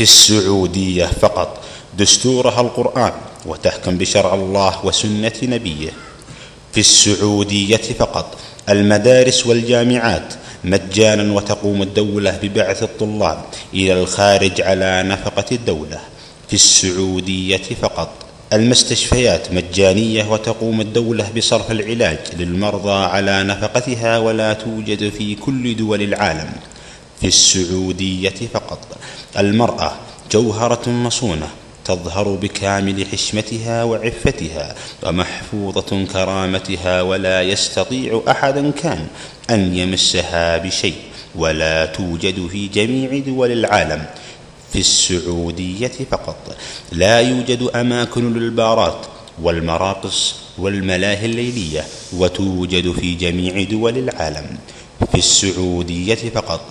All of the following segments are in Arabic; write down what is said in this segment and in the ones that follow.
في السعودية فقط دستورها القرآن وتحكم بشرع الله وسنة نبيه. في السعودية فقط المدارس والجامعات مجانا، وتقوم الدولة ببعث الطلاب إلى الخارج على نفقة الدولة. في السعودية فقط المستشفيات مجانية، وتقوم الدولة بصرف العلاج للمرضى على نفقتها، ولا توجد في كل دول العالم. في السعودية فقط المرأة جوهرة مصونة تظهر بكامل حشمتها وعفتها ومحفوظة كرامتها، ولا يستطيع أحد كان أن يمسها بشيء، ولا توجد في جميع دول العالم. في السعودية فقط لا يوجد أماكن للبارات والمراقص والملاهي الليلية، وتوجد في جميع دول العالم. في السعودية فقط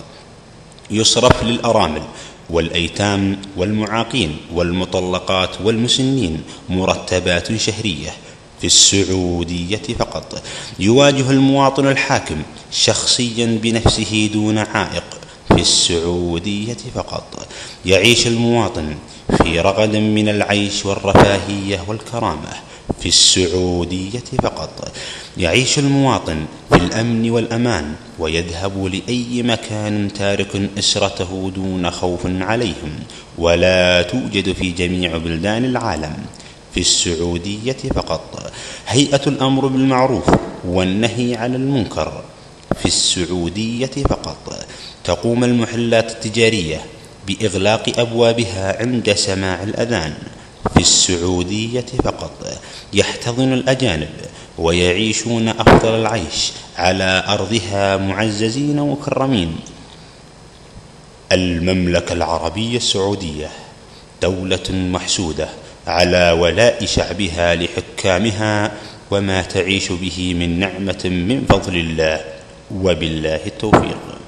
يصرف للأرامل والأيتام والمعاقين والمطلقات والمسنين مرتبات شهرية. في السعودية فقط يواجه المواطن الحاكم شخصيا بنفسه دون عائق. في السعودية فقط يعيش المواطن في رغد من العيش والرفاهية والكرامة. في السعودية فقط يعيش المواطن في الأمن والأمان، ويذهب لأي مكان تارك أسرته دون خوف عليهم، ولا توجد في جميع بلدان العالم. في السعودية فقط هيئة الأمر بالمعروف والنهي عن المنكر. في السعودية فقط تقوم المحلات التجارية بإغلاق أبوابها عند سماع الأذان. في السعودية فقط يحتضن الأجانب ويعيشون أفضل العيش على أرضها معززين ومكرمين. المملكة العربية السعودية دولة محسودة على ولاء شعبها لحكامها، وما تعيش به من نعمة من فضل الله، وبالله التوفيق.